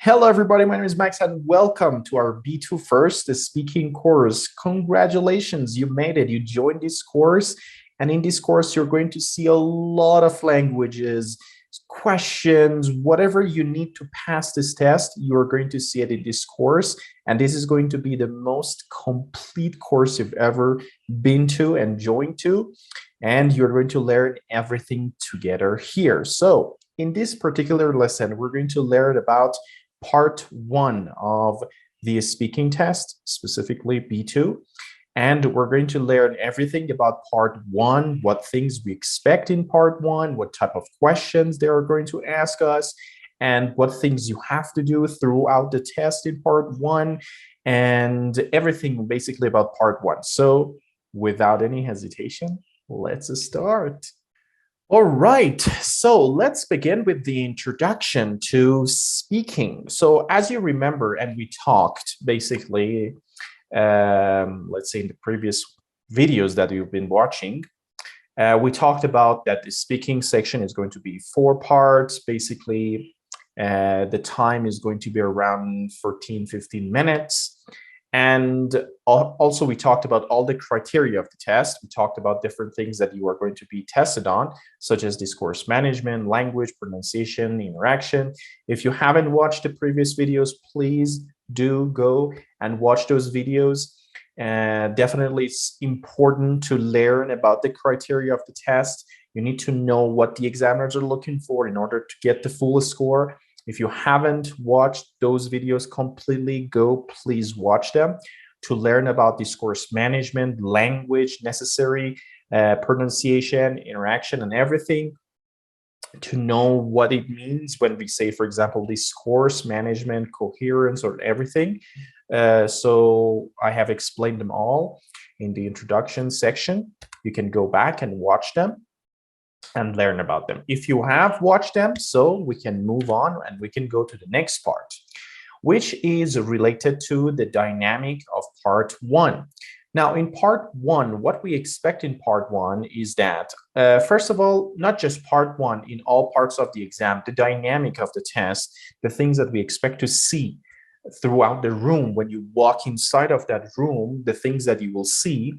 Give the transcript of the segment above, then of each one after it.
Hello, everybody. My name is Max, and welcome to our B2 First, the speaking course. Congratulations, you made it. You joined this course, and in this course, you're going to see a lot of languages, questions, whatever you need to pass this test, you're going to see it in this course. And this is going to be the most complete course you've ever been to and joined to. And you're going to learn everything together here. So in this particular lesson, we're going to learn about part 1 of the speaking test, specifically B2. And we're going to learn everything about part 1, what things we expect in part 1, what type of questions they are going to ask us, and what things you have to do throughout the test in part 1, and everything basically about part 1. So without any hesitation, let's start. All right, so let's begin with the introduction to speaking. So as you remember, and we talked basically, let's say in the previous videos that you've been watching, we talked about that the speaking section is going to be 4 parts. Basically, the time is going to be around 15 minutes. And also, we talked about all the criteria of the test. We talked about different things that you are going to be tested on, such as discourse management, language, pronunciation, interaction. If you haven't watched the previous videos, please do go and watch those videos. Definitely, it's important to learn about the criteria of the test. You need to know what the examiners are looking for in order to get the full score. If you haven't watched those videos completely, please watch them to learn about discourse management, language necessary, pronunciation, interaction, and everything, to know what it means when we say, for example, discourse management, coherence, or everything. So I have explained them all in the introduction section. You can go back and watch them and learn about them. If you have watched them, so we can move on and we can go to the next part, which is related to the dynamic of part 1. Now, in part 1, what we expect in part 1 is that, first of all, not just part 1, in all parts of the exam, the dynamic of the test, the things that we expect to see throughout the room when you walk inside of that room, the things that you will see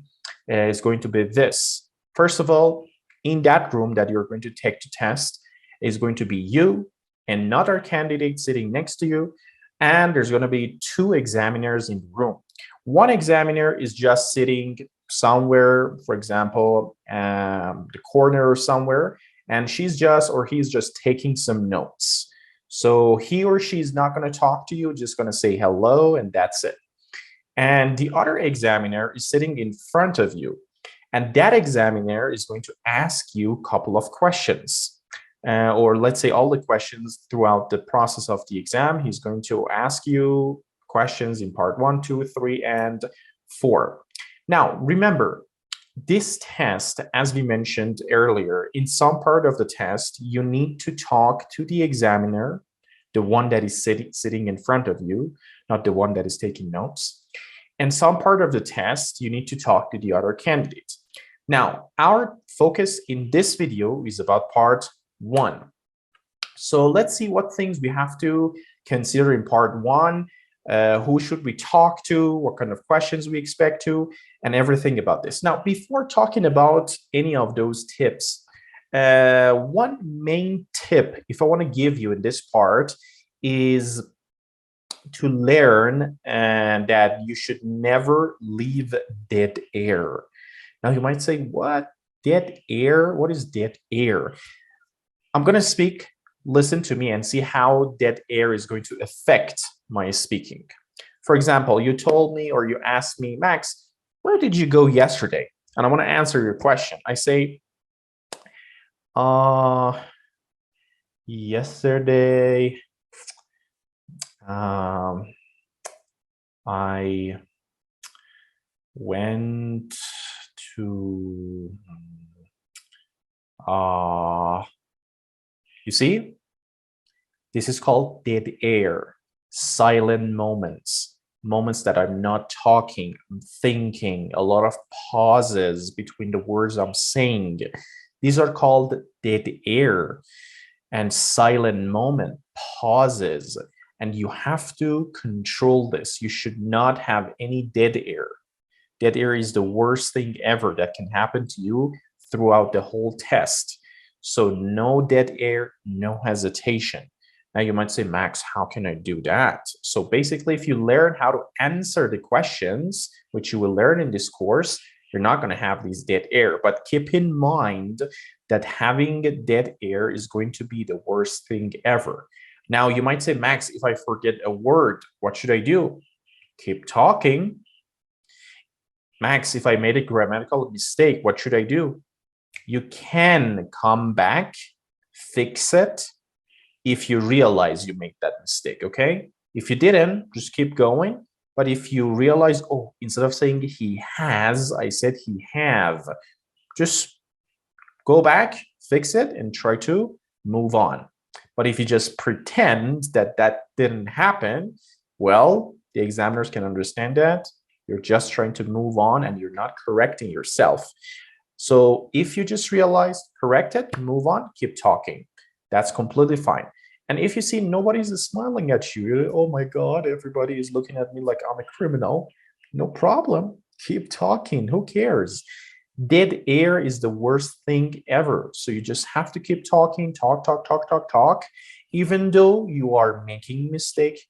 is going to be this. First of all, in that room that you're going to take to test is going to be you, another candidate sitting next to you, and there's going to be 2 examiners in the room. One examiner is just sitting somewhere, for example, the corner or somewhere, and she's just or he's just taking some notes. So he or she is not going to talk to you, just going to say hello, and that's it. And the other examiner is sitting in front of you. And that examiner is going to ask you a couple of questions, or let's say all the questions throughout the process of the exam. He's going to ask you questions in part 1, 2, 3, and 4. Now, remember, this test, as we mentioned earlier, in some part of the test, you need to talk to the examiner, the one that is sitting in front of you, not the one that is taking notes. And some part of the test, you need to talk to the other candidate. Now, our focus in this video is about part 1. So let's see what things we have to consider in part 1. Who should we talk to? What kind of questions we expect to? And everything about this. Now, before talking about any of those tips, one main tip, if I want to give you in this part, is to learn that you should never leave dead air. Now you might say, what? Dead air? What is dead air? I'm going to speak, listen to me, and see how dead air is going to affect my speaking. For example, you told me or you asked me, Max, where did you go yesterday? And I want to answer your question. I say, yesterday, I went to, you see, this is called dead air, silent moments, moments that I'm not talking, I'm thinking, a lot of pauses between the words I'm saying. These are called dead air and silent moment, pauses. And you have to control this. You should not have any dead air. Dead air is the worst thing ever that can happen to you throughout the whole test. So no dead air, no hesitation. Now you might say, Max, how can I do that? So basically, if you learn how to answer the questions, which you will learn in this course, you're not going to have these dead air. But keep in mind that having dead air is going to be the worst thing ever. Now you might say, Max, if I forget a word, what should I do? Keep talking. Max, if I made a grammatical mistake, what should I do? You can come back, fix it, if you realize you made that mistake, okay? If you didn't, just keep going. But if you realize, oh, instead of saying he has, I said he have, just go back, fix it, and try to move on. But if you just pretend that that didn't happen, well, the examiners can understand that. You're just trying to move on and you're not correcting yourself. So if you just realize, correct it, move on, keep talking. That's completely fine. And if you see nobody's smiling at you, oh my God, everybody is looking at me like I'm a criminal, no problem. Keep talking. Who cares? Dead air is the worst thing ever. So you just have to keep talking, talk. Even though you are making a mistake,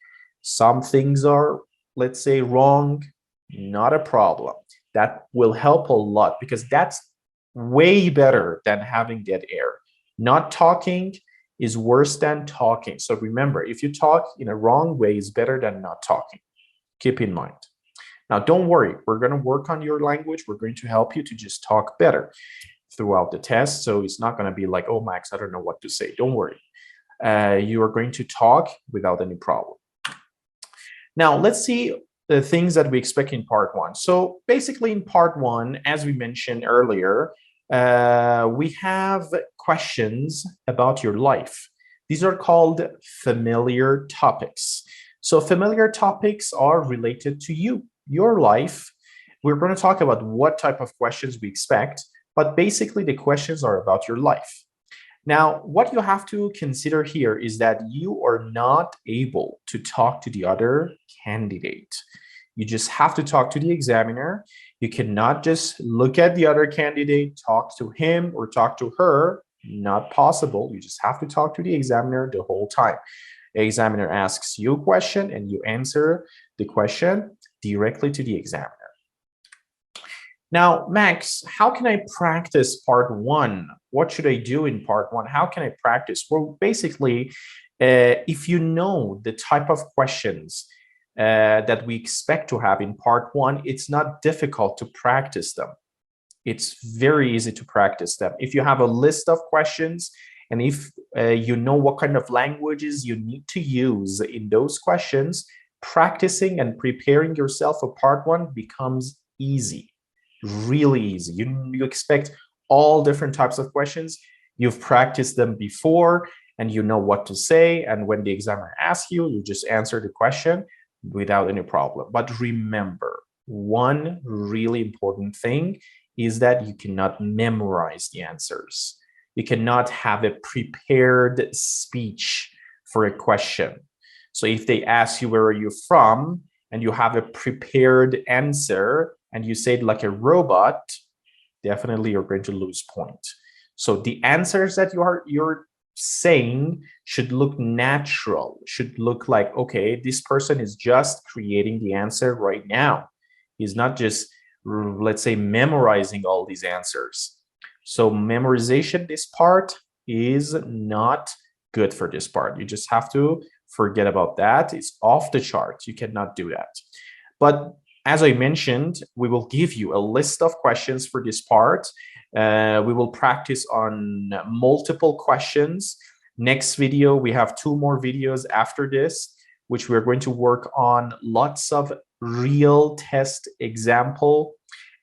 some things are, let's say, wrong, not a problem. That will help a lot because that's way better than having dead air. Not talking is worse than talking. So remember, if you talk in a wrong way, it's better than not talking. Keep in mind. Now, don't worry. We're going to work on your language. We're going to help you to just talk better throughout the test. So it's not going to be like, oh, Max, I don't know what to say. Don't worry. You are going to talk without any problem. Now, let's see the things that we expect in part one. So basically in part one, as we mentioned earlier, we have questions about your life. These are called familiar topics. So familiar topics are related to you, your life. We're going to talk about what type of questions we expect, but basically the questions are about your life. Now, what you have to consider here is that you are not able to talk to the other candidate. You just have to talk to the examiner. You cannot just look at the other candidate, talk to him or talk to her. Not possible. You just have to talk to the examiner the whole time. The examiner asks you a question and you answer the question directly to the examiner. Now, Max, how can I practice part one? What should I do in part one? How can I practice? Well, basically, if you know the type of questions that we expect to have in part one, it's not difficult to practice them. It's very easy to practice them. If you have a list of questions and if you know what kind of languages you need to use in those questions, practicing and preparing yourself for part one becomes easy. Really easy. You expect all different types of questions. You've practiced them before and you know what to say. And when the examiner asks you, you just answer the question without any problem. But remember, one really important thing is that you cannot memorize the answers. You cannot have a prepared speech for a question. So if they ask you, where are you from? And you have a prepared answer, and you say it like a robot, definitely you're going to lose point. So the answers that you're saying should look natural, should look like, okay, this person is just creating the answer right now. He's not just, let's say, memorizing all these answers. So memorization, this part is not good for this part. You just have to forget about that. It's off the chart. You cannot do that. But as I mentioned, we will give you a list of questions for this part. We will practice on multiple questions. Next video, we have 2 more videos after this, which we're going to work on lots of real test example,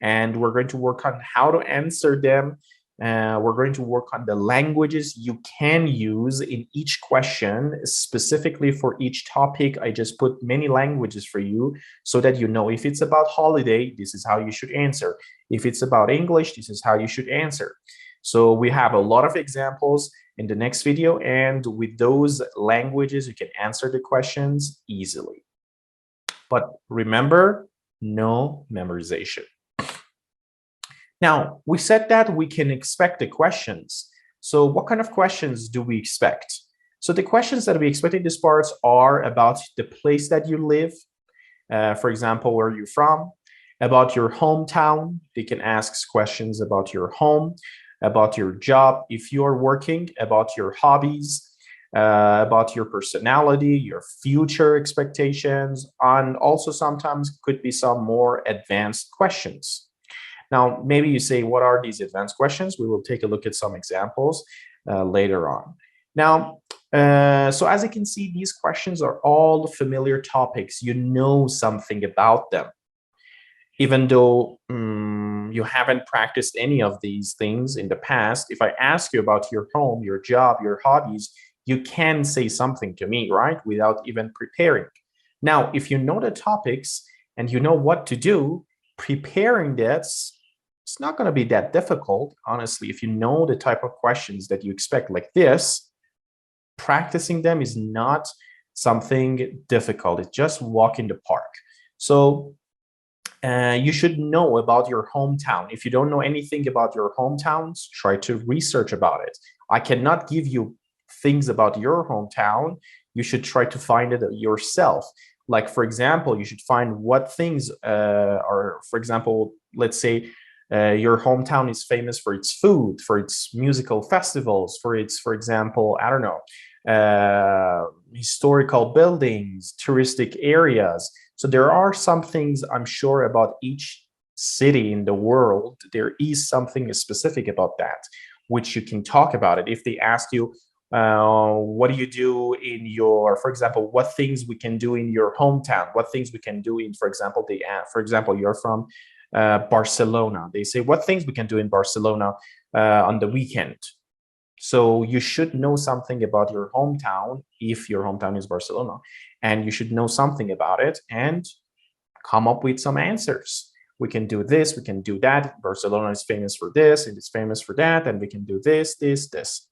and we're going to work on how to answer them. We're going to work on the languages you can use in each question. Specifically for each topic, I just put many languages for you so that you know if it's about holiday, this is how you should answer. If it's about English, this is how you should answer. So we have a lot of examples in the next video, and with those languages, you can answer the questions easily. But remember, no memorization. Now, we said that we can expect the questions. So what kind of questions do we expect? So the questions that we expect in these parts are about the place that you live, for example, where you're from, about your hometown. They can ask questions about your home, about your job, if you are working, about your hobbies, about your personality, your future expectations, and also sometimes could be some more advanced questions. Now, maybe you say, what are these advanced questions? We will take a look at some examples later on. Now, so as you can see, these questions are all familiar topics. You know something about them. Even though you haven't practiced any of these things in the past, if I ask you about your home, your job, your hobbies, you can say something to me, right? Without even preparing. Now, if you know the topics and you know what to do, preparing this, it's not going to be that difficult, honestly. If you know the type of questions that you expect like this, practicing them is not something difficult. It's just walk in the park. So you should know about your hometown. If you don't know anything about your hometowns, try to research about it. I cannot give you things about your hometown. You should try to find it yourself. Like, for example, you should find what things are, for example, let's say your hometown is famous for its food, for its musical festivals, for its, for example, I don't know, historical buildings, touristic areas. So there are some things I'm sure about each city in the world. There is something specific about that, which you can talk about it. If they ask you, what do you do in your, for example, what things we can do in your hometown, what things we can do in, for example, for example, you're from Barcelona. They say, what things we can do in Barcelona on the weekend? So you should know something about your hometown if your hometown is Barcelona, and you should know something about it and come up with some answers. We can do this, we can do that. Barcelona is famous for this, and it's famous for that, and we can do this, this, this.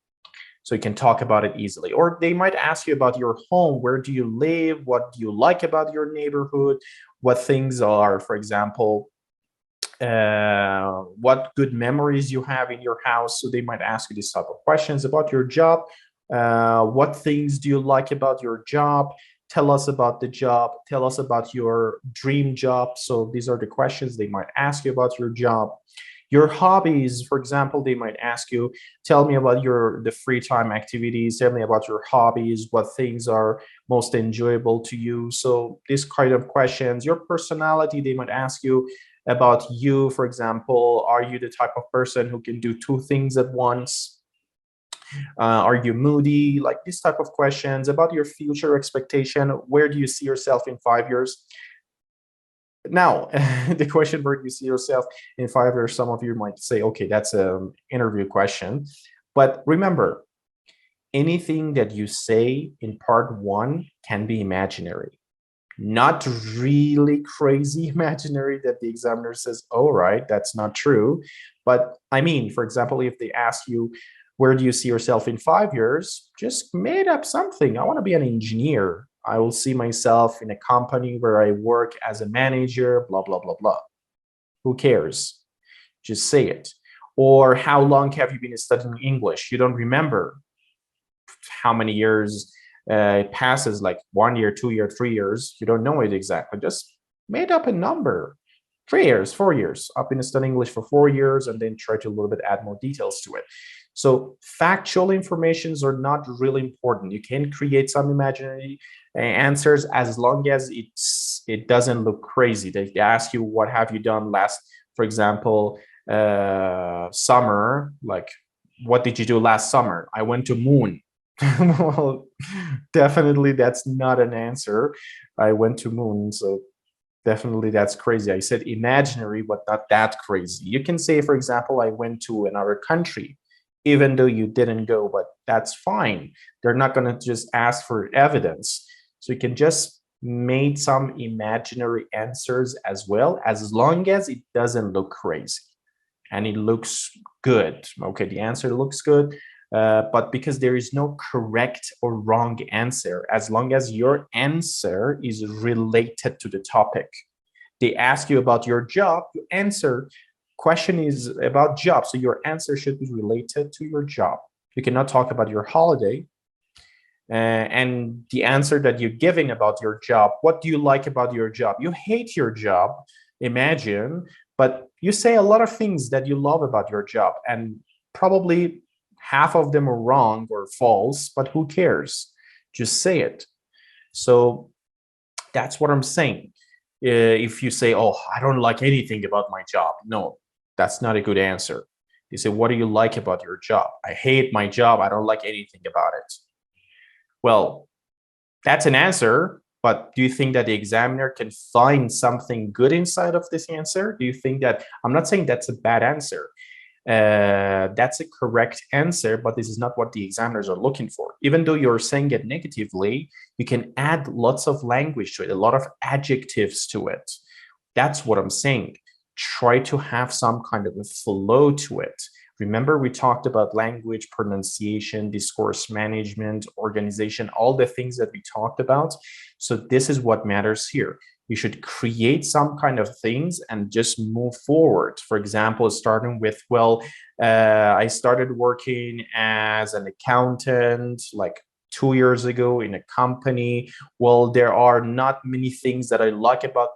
So you can talk about it easily. Or they might ask you about your home. Where do you live? What do you like about your neighborhood? What things are, for example, what good memories you have in your house. So they might ask you this type of questions about your job. What things do you like about your job? Tell us about the job. Tell us about your dream job. So these are the questions they might ask you about your job. Your hobbies, for example, they might ask you, tell me about the free time activities, tell me about your hobbies, what things are most enjoyable to you. So this kind of questions. Your personality, they might ask you about you, for example, are you the type of person who can do two things at once? Are you moody? Like this type of questions about your future expectation. Where do you see yourself in 5 years? Now, the question, where do you see yourself in 5 years? Some of you might say, okay, that's an interview question. But remember, anything that you say in part one can be imaginary. Not really crazy imaginary that the examiner says, oh, right, that's not true. But I mean, for example, if they ask you, where do you see yourself in 5 years? Just made up something. I want to be an engineer. I will see myself in a company where I work as a manager, blah, blah, blah, blah. Who cares? Just say it. Or how long have you been studying English? You don't remember how many years it passes, like 1 year, 2 year, 3 years. You don't know it exactly. Just made up a number. 3 years, 4 years. I've been studying English for 4 years, and then try to a little bit add more details to it. So factual informations are not really important. You can create some imaginary answers as long as it doesn't look crazy. They ask you, what have you done last, for example, summer, like, what did you do last summer? I went to moon. Well, definitely that's not an answer. I went to moon, so definitely that's crazy. I said imaginary, but not that crazy. You can say, for example, I went to another country, even though you didn't go, but that's fine. They're not going to just ask for evidence. So you can just make some imaginary answers as well, as long as it doesn't look crazy. and it looks good. Okay, the answer looks good, but because there is no correct or wrong answer, as long as your answer is related to the topic. They ask you about your job, you answer. Question is about job, so your answer should be related to your job. You cannot talk about your holiday and the answer that you're giving about your job. What do you like about your job? You hate your job, imagine, but you say a lot of things that you love about your job, and probably half of them are wrong or false, but who cares? Just say it. So that's what I'm saying. If you say, oh, I don't like anything about my job, no, that's not a good answer. You say, what do you like about your job? I hate my job. I don't like anything about it. Well, that's an answer, but do you think that the examiner can find something good inside of this answer? Do you think that, I'm not saying that's a bad answer. That's a correct answer, but this is not what the examiners are looking for. Even though you're saying it negatively, you can add lots of language to it, a lot of adjectives to it. That's what I'm saying. Try to have some kind of a flow to it. Remember, we talked about language, pronunciation, discourse management, organization, all the things that we talked about. So this is what matters here. You should create some kind of things and just move forward. For example, starting with, well, I started working as an accountant like 2 years ago in a company. Well, there are not many things that I like about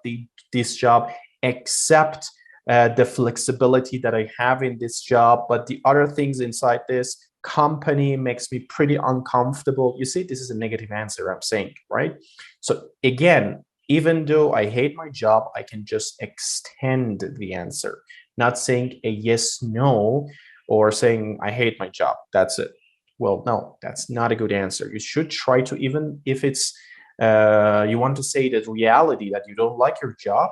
this job, except the flexibility that I have in this job. But the other things inside this company makes me pretty uncomfortable. You see, this is a negative answer I'm saying, right? So again, even though I hate my job, I can just extend the answer, not saying a yes, no, or saying I hate my job. That's it. Well, no, that's not a good answer. You should try to, even if it's, you want to say that reality that you don't like your job,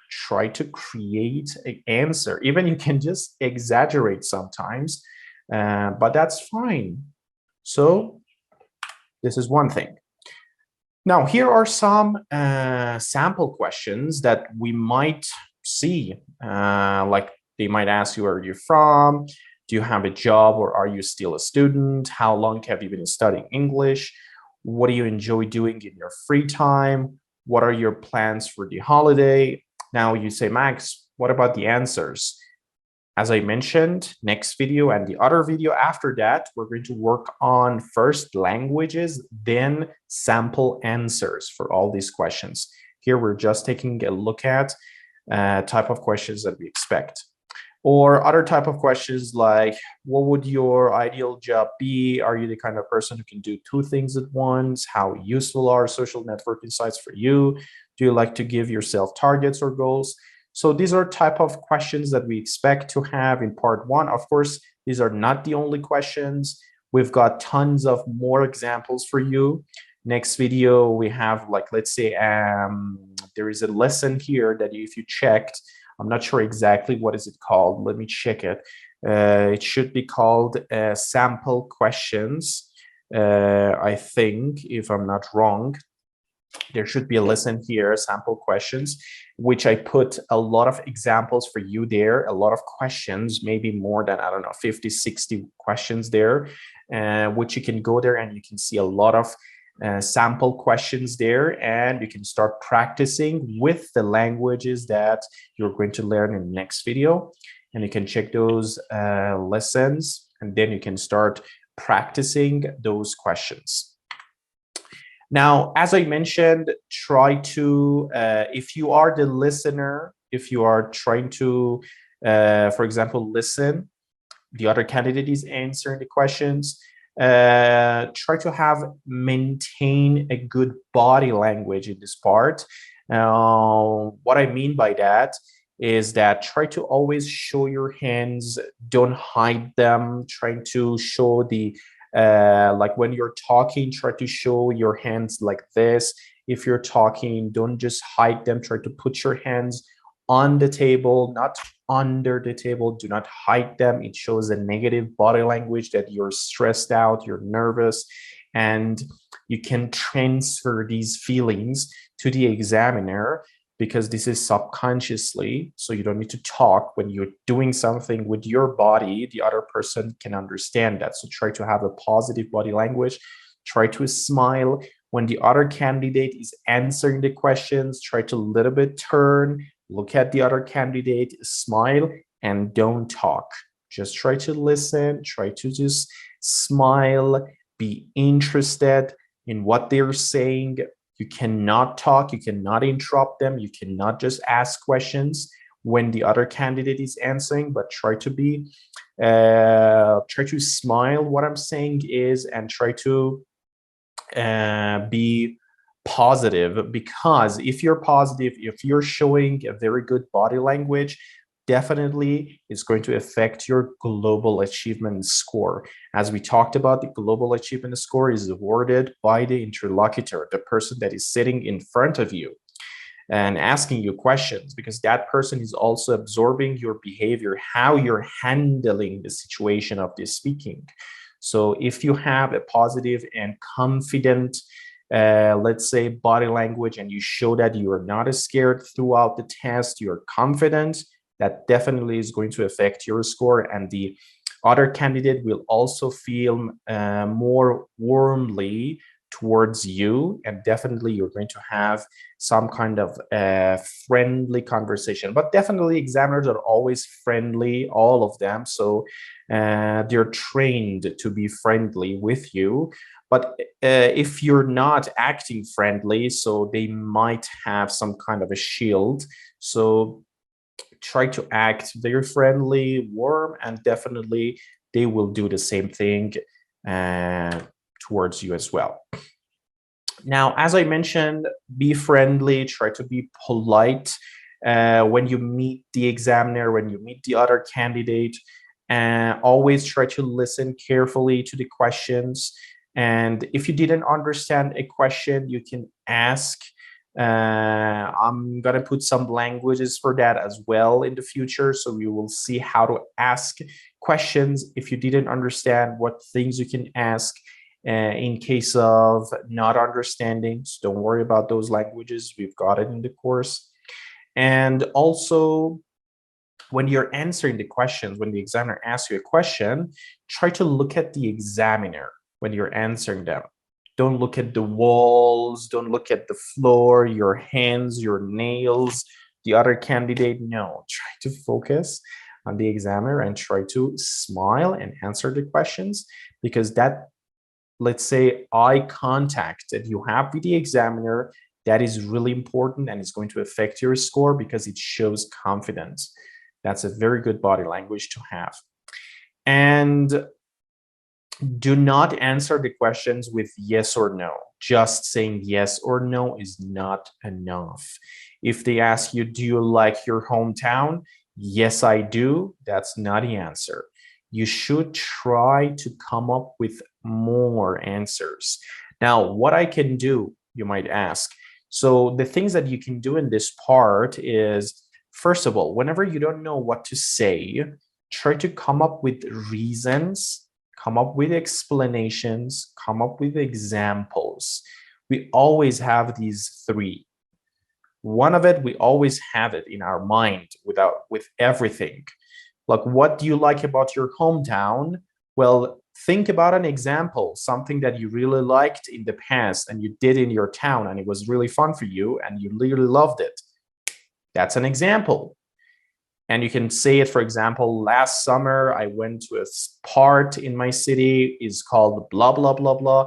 try to create an answer. Even you can just exaggerate sometimes, but that's fine. So this is one thing. Now, here are some sample questions that we might see. Like they might ask you, where are you from? Do you have a job or are you still a student? How long have you been studying English? What do you enjoy doing in your free time? What are your plans for the holiday? Now you say, Max, what about the answers? As I mentioned, next video and the other video after that, we're going to work on first languages, then sample answers for all these questions. Here, we're just taking a look at type of questions that we expect. Or other type of questions like, what would your ideal job be? Are you the kind of person who can do 2 things at once? How useful are social networking sites for you? Do you like to give yourself targets or goals? So these are type of questions that we expect to have in part 1. Of course, these are not the only questions. We've got tons of more examples for you. Next video, we have like, let's say, there is a lesson here that if you checked, I'm not sure exactly what is it called. Let me check it. It should be called sample questions. I think, if I'm not wrong, there should be a lesson here, sample questions, which I put a lot of examples for you there, a lot of questions, maybe more than, I don't know, 50, 60 questions there, which you can go there and you can see a lot of sample questions there, and you can start practicing with the languages that you're going to learn in the next video. And you can check those lessons, and then you can start practicing those questions. Now, as I mentioned, try to, if you are the listener, if you are trying to, for example, listen, the other candidate is answering the questions, try to maintain a good body language in this part. What I mean by that is that try to always show your hands, don't hide them, trying to show the like when you're talking, try to show your hands like this. If you're talking, don't just hide them, try to put your hands on the table, not under the table. Do not hide them. It shows a negative body language that you're stressed out, you're nervous, and you can transfer these feelings to the examiner because this is subconsciously, so you don't need to talk. When you're doing something with your body, the other person can understand that. So try to have a positive body language. Try to smile. When the other candidate is answering the questions, try to a little bit turn, look at the other candidate, smile, and don't talk. Just try to listen, try to just smile, be interested in what they're saying. You cannot talk, you cannot interrupt them, you cannot just ask questions when the other candidate is answering, but try to smile. What I'm saying is, and try to be positive, because if you're positive, if you're showing a very good body language, definitely is going to affect your global achievement score. As we talked about, the global achievement score is awarded by the interlocutor, the person that is sitting in front of you and asking you questions, because that person is also absorbing your behavior, how you're handling the situation of this speaking. So if you have a positive and confident, let's say, body language, and you show that you are not scared throughout the test, you're confident, that definitely is going to affect your score, and the other candidate will also feel more warmly towards you, and definitely you're going to have some kind of friendly conversation. But definitely examiners are always friendly, all of them, so they're trained to be friendly with you. But if you're not acting friendly, so they might have some kind of a shield. So try to act very friendly, warm, and definitely they will do the same thing towards you as well. Now, as I mentioned, be friendly, try to be polite when you meet the examiner, when you meet the other candidate, and always try to listen carefully to the questions. And if you didn't understand a question, you can ask. I'm gonna put some languages for that as well in the future, so you will see how to ask questions if you didn't understand, what things you can ask in case of not understanding. So don't worry about those languages, we've got it in the course. And also, when you're answering the questions, when the examiner asks you a question, try to look at the examiner when you're answering them. Don't look at the walls, don't look at the floor, your hands, your nails, the other candidate. No, try to focus on the examiner and try to smile and answer the questions, because that, let's say, eye contact that you have with the examiner, that is really important, and it's going to affect your score because it shows confidence. That's a very good body language to have. And do not answer the questions with yes or no. Just saying yes or no is not enough. If they ask you, do you like your hometown? Yes, I do. That's not the answer. You should try to come up with more answers. Now, what I can do, you might ask. So the things that you can do in this part is, first of all, whenever you don't know what to say, try to come up with reasons, come up with explanations, come up with examples. We always have these three. One of it, we always have it in our mind with everything. Like, what do you like about your hometown? Well, think about an example, something that you really liked in the past and you did in your town and it was really fun for you and you really loved it. That's an example. And you can say it, for example, last summer I went to a part in my city, is called blah, blah, blah, blah.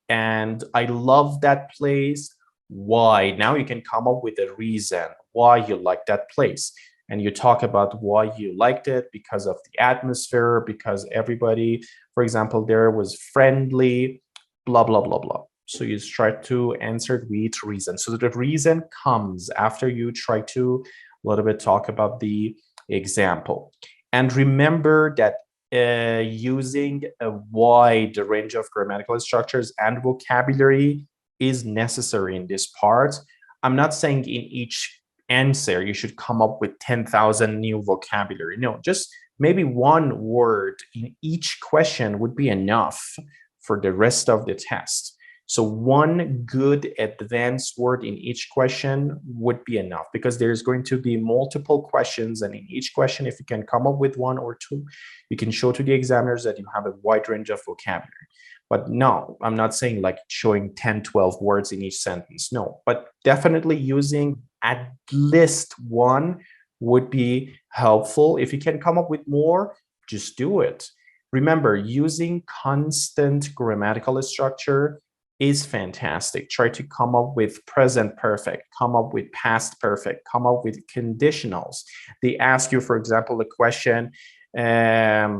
And I love that place. Why? Now you can come up with a reason why you like that place. And you talk about why you liked it, because of the atmosphere, because everybody, for example, there was friendly, blah, blah, blah, blah. So you try to answer with reason. So the reason comes after you try to a little bit talk about the example. And remember that using a wide range of grammatical structures and vocabulary is necessary in this part. I'm not saying in each answer you should come up with 10,000 new vocabulary. No, just maybe one word in each question would be enough for the rest of the test. So one good advanced word in each question would be enough, because there's going to be multiple questions, and in each question, if you can come up with one or two, you can show to the examiners that you have a wide range of vocabulary. But no, I'm not saying like showing 10, 12 words in each sentence. No, but definitely using at least one would be helpful. If you can come up with more, just do it. Remember, using constant grammatical structure is fantastic. Try to come up with present perfect, come up with past perfect, come up with conditionals. They ask you, for example, a question, where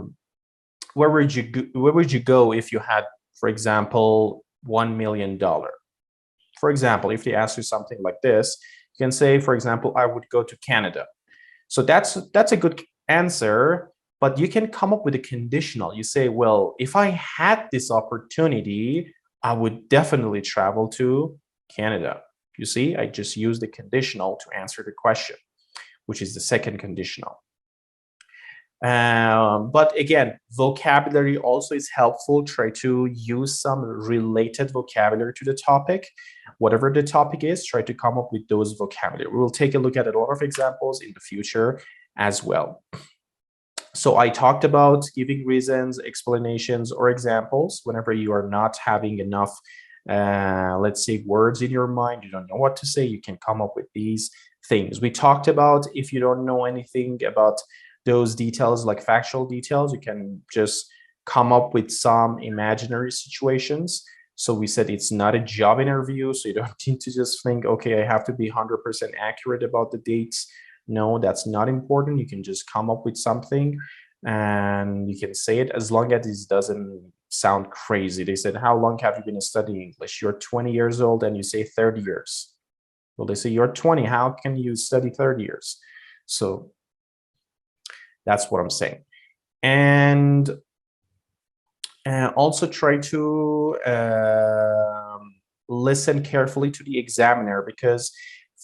would you go if you had, for example, $1 million? For example, if they ask you something like this, you can say, for example, I would go to Canada. So that's a good answer, but you can come up with a conditional. You say, well, if I had this opportunity, I would definitely travel to Canada. You see, I just used the conditional to answer the question, which is the second conditional. But again, vocabulary also is helpful. Try to use some related vocabulary to the topic. Whatever the topic is, try to come up with those vocabulary. We will take a look at a lot of examples in the future as well. So I talked about giving reasons, explanations, or examples whenever you are not having enough, let's say, words in your mind, you don't know what to say, you can come up with these things. We talked about if you don't know anything about those details, like factual details, you can just come up with some imaginary situations. So we said it's not a job interview, so you don't need to just think, okay, I have to be 100% accurate about the dates. No, that's not important. You can just come up with something and you can say it, as long as it doesn't sound crazy. They said, how long have you been studying English? You're 20 years old and you say 30 years. Well, they say you're 20. How can you study 30 years? So that's what I'm saying. And also try to listen carefully to the examiner, because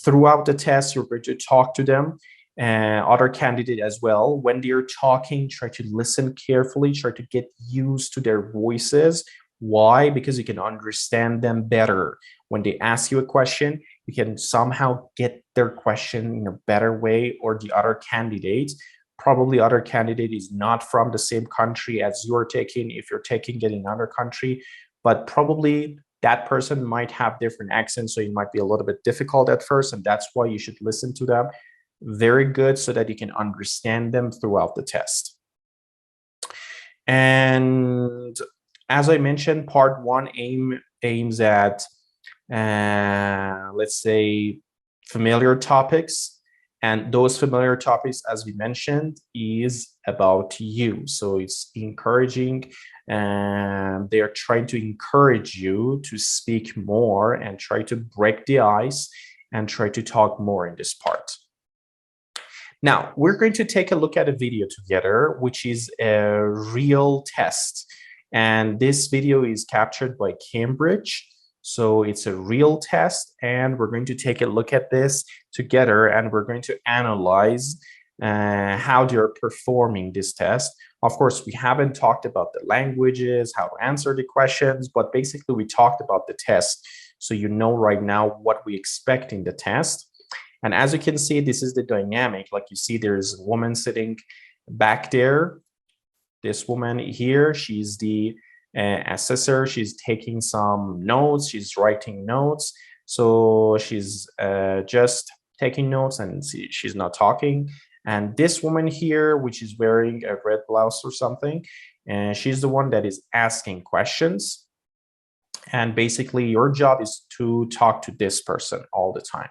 throughout the test, you're going to talk to them, other candidate as well. When they're talking, try to listen carefully, try to get used to their voices. Why? Because you can understand them better. When they ask you a question, you can somehow get their question in a better way, or the other candidate. Probably other candidate is not from the same country as you're taking, if you're taking it in another country, but probably that person might have different accents, so it might be a little bit difficult at first, and that's why you should listen to them very good so that you can understand them throughout the test. And as I mentioned, part one aims at, let's say, familiar topics. And those familiar topics, as we mentioned, is about you. So it's encouraging, and they're trying to encourage you to speak more and try to break the ice and try to talk more in this part. Now, we're going to take a look at a video together, which is a real test. And this video is captured by Cambridge. So it's a real test, and we're going to take a look at this together, and we're going to analyze how they're performing this test. Of course, we haven't talked about the languages, how to answer the questions, but basically we talked about the test. So you know right now what we expect in the test. And as you can see, this is the dynamic. Like you see, there's a woman sitting back there. This woman here, she's the assessor. She's taking some notes. She's writing notes. So she's just taking notes, and she's not talking. And this woman here, which is wearing a red blouse or something, and she's the one that is asking questions. And basically your job is to talk to this person all the time.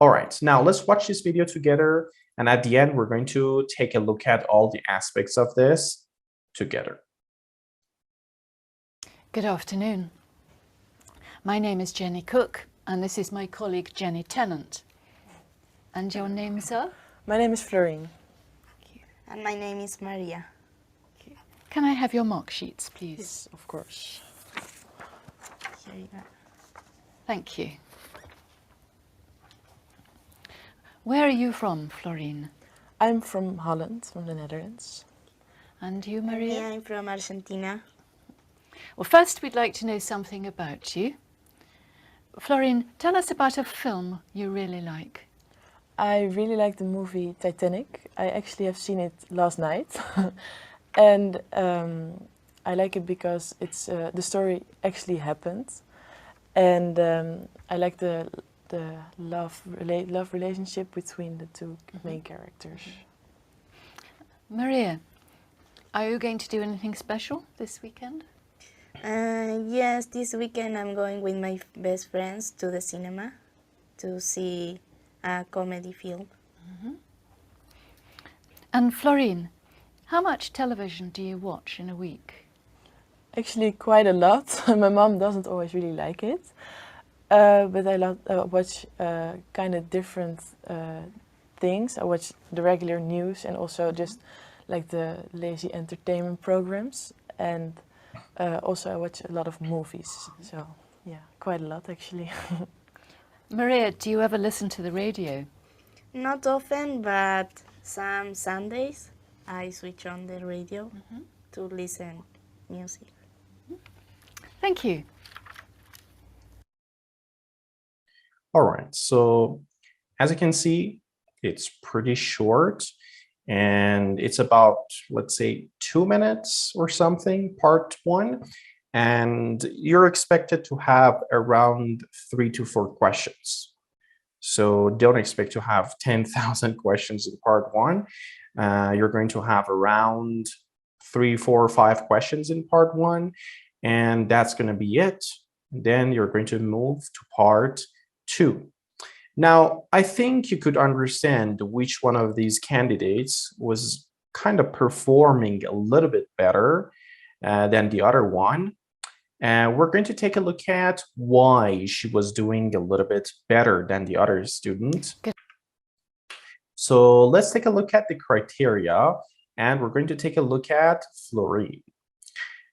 All right, now let's watch this video together. And at the end, we're going to take a look at all the aspects of this together. Good afternoon. My name is Jenny Cook, and this is my colleague Jenny Tennant. And your name, sir? My name is Florine. And my name is Maria. Can I have your mark sheets, please? Yes, of course. Here you go. Thank you. Where are you from, Florine? I'm from Holland, from the Netherlands. And you, Me, Maria? I'm from Argentina. Well, first we'd like to know something about you. Florine, tell us about a film you really like. I really like the movie Titanic. I actually have seen it last night. And I like it because it's the story actually happened. And I like the love relationship between the two main characters. Maria, are you going to do anything special this weekend? Yes, this weekend I'm going with my best friends to the cinema to see a comedy film. And Florine, how much television do you watch in a week? Actually, quite a lot. My mom doesn't always really like it. But I watch kind of different things. I watch the regular news and also just like the lazy entertainment programs. And also I watch a lot of movies. So yeah, quite a lot actually. Maria, do you ever listen to the radio? Not often, but some Sundays I switch on the radio to listen music. Thank you. All right, so as you can see, it's pretty short and it's about, let's say, 2 minutes or something, part one. And you're expected to have around 3 to 4 questions. So don't expect to have 10,000 questions in part one. You're going to have around 3, 4, 5 questions in part one, and that's going to be it. Then you're going to move to part two. Now, I think you could understand which one of these candidates was kind of performing a little bit better than the other one. And we're going to take a look at why she was doing a little bit better than the other student. Good. So let's take a look at the criteria, and we're going to take a look at Florine.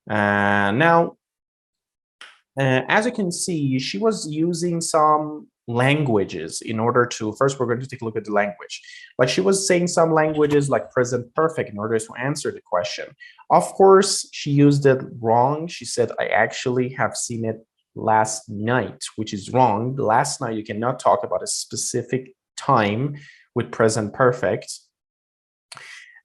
Now, as you can see, she was using some languages in order to, first we're going to take a look at the language. Like she was saying some languages like present perfect in order to answer the question. Of course, she used it wrong. She said, I actually have seen it last night, which is wrong. Last night, you cannot talk about a specific time with present perfect.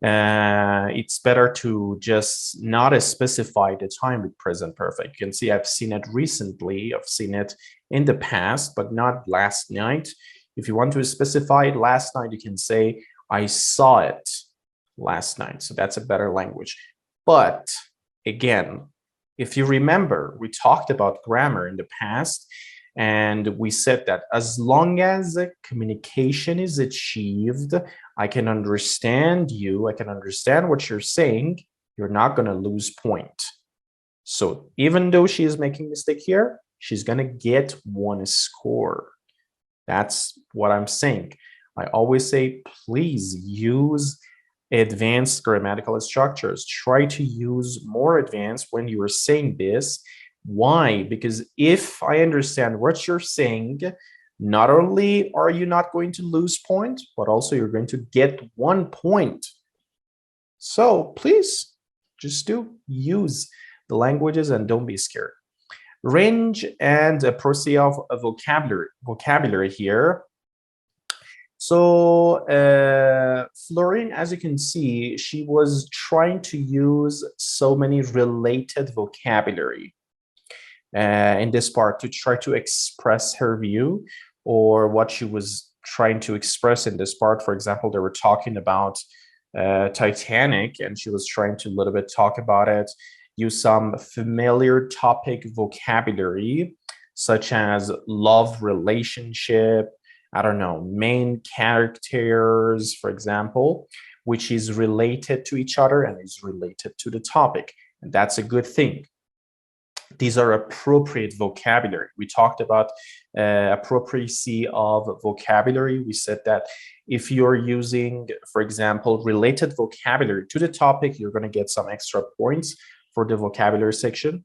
It's better to just not specify the time with present perfect. You can see I've seen it recently, I've seen it in the past, but not last night. If you want to specify it last night, you can say, I saw it last night. So that's a better language. But again, if you remember, we talked about grammar in the past, and we said that as long as communication is achieved, I can understand you, I can understand what you're saying, you're not going to lose point. So even though she is making a mistake here, she's going to get 1 score. That's what I'm saying. I always say, please use advanced grammatical structures. Try to use more advanced when you are saying this. Why? Because if I understand what you're saying, not only are you not going to lose point, but also you're going to get 1 point. So please just do use the languages and don't be scared. Range and process of vocabulary here. So Florine, as you can see, she was trying to use so many related vocabulary in this part to try to express her view or what she was trying to express in this part. For example, they were talking about Titanic, and she was trying to a little bit talk about it, use some familiar topic vocabulary, such as love relationship, I don't know, main characters, for example, which is related to each other and is related to the topic. And that's a good thing. These are appropriate vocabulary. We talked about appropriacy of vocabulary. We said that if you're using, for example, related vocabulary to the topic, you're going to get some extra points for the vocabulary section.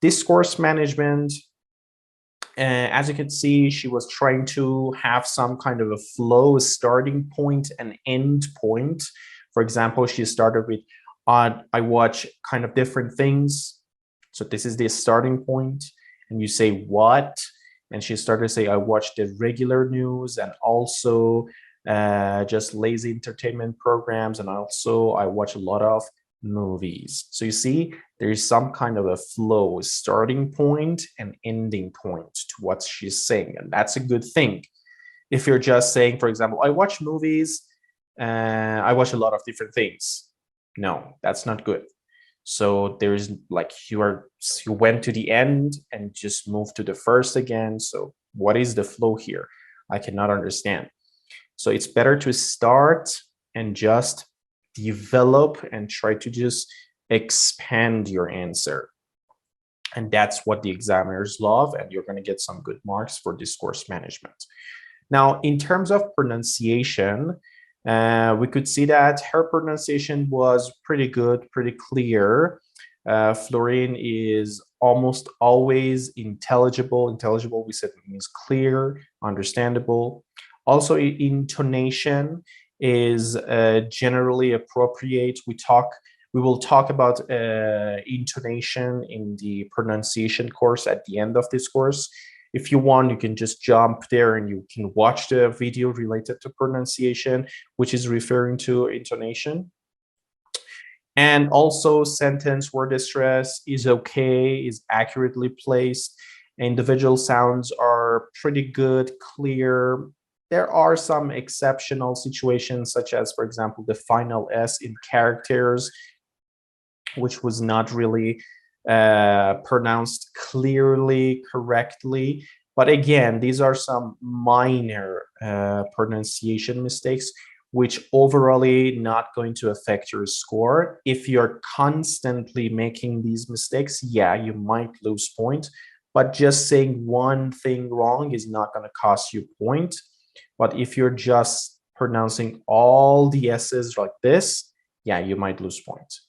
Discourse management, as you can see, she was trying to have some kind of a flow, starting point and end point. For example, she started with, I watch kind of different things. So this is the starting point, and you say what, and she started to say, I watch the regular news and also just lazy entertainment programs, and also I watch a lot of movies. So you see, there is some kind of a flow, starting point and ending point to what she's saying, and that's a good thing. If you're just saying, for example, I watch movies, I watch a lot of different things. No, that's not good. So there's like you went to the end and just moved to the first again. So what is the flow here? I cannot understand. So it's better to start and just develop and try to just expand your answer. And that's what the examiners love, and you're going to get some good marks for discourse management. Now, in terms of pronunciation, we could see that her pronunciation was pretty good, pretty clear. Florine is almost always intelligible. Intelligible, we said, means clear, understandable. Also, intonation is generally appropriate. We will talk about intonation in the pronunciation course at the end of this course. If you want, you can just jump there and you can watch the video related to pronunciation, which is referring to intonation. And also sentence word stress is okay, is accurately placed. Individual sounds are pretty good, clear. There are some exceptional situations, such as, for example, the final S in characters, which was not really pronounced clearly, correctly. But again, these are some minor pronunciation mistakes, which overall not going to affect your score. If you're constantly making these mistakes, yeah, you might lose points, but just saying one thing wrong is not going to cost you point. But if you're just pronouncing all the S's like this, yeah, you might lose points.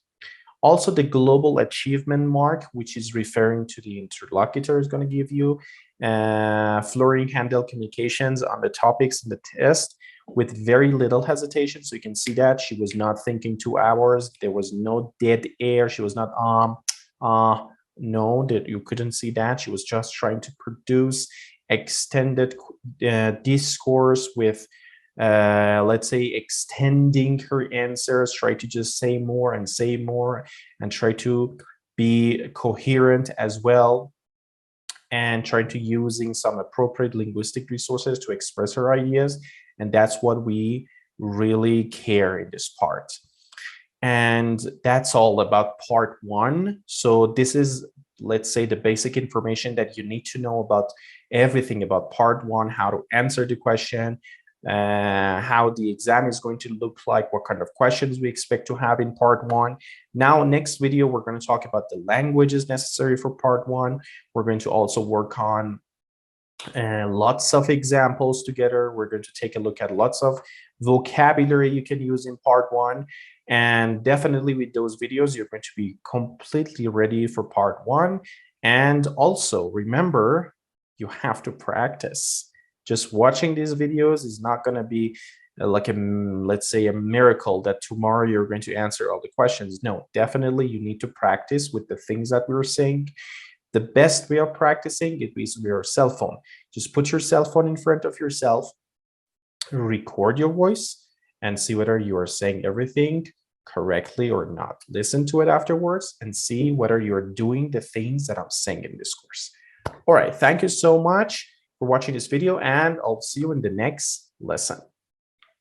Also, the global achievement mark, which is referring to the interlocutor, is going to give you. Florine handled communications on the topics in the test with very little hesitation. So you can see that she was not thinking 2 hours. There was no dead air. She was not, no, that you couldn't see that. She was just trying to produce extended discourse with let's say extending her answers, try to just say more and try to be coherent as well, and try to using some appropriate linguistic resources to express her ideas. And that's what we really care in this part. And that's all about part 1. So this is, let's say, the basic information that you need to know about everything about part 1, how to answer the question, how the exam is going to look like, what kind of questions we expect to have in part 1. Now, next video, we're going to talk about the languages necessary for part 1. We're going to also work on lots of examples together. We're going to take a look at lots of vocabulary you can use in part 1. And definitely with those videos, you're going to be completely ready for part 1. And also remember, you have to practice. Just watching these videos is not going to be like let's say a miracle that tomorrow you're going to answer all the questions. No, definitely you need to practice with the things that we were saying. The best way of practicing it is with your cell phone. Just put your cell phone in front of yourself, record your voice, and see whether you are saying everything correctly or not. Listen to it afterwards and see whether you're doing the things that I'm saying in this course. All right, thank you so much for watching this video, and I'll see you in the next lesson.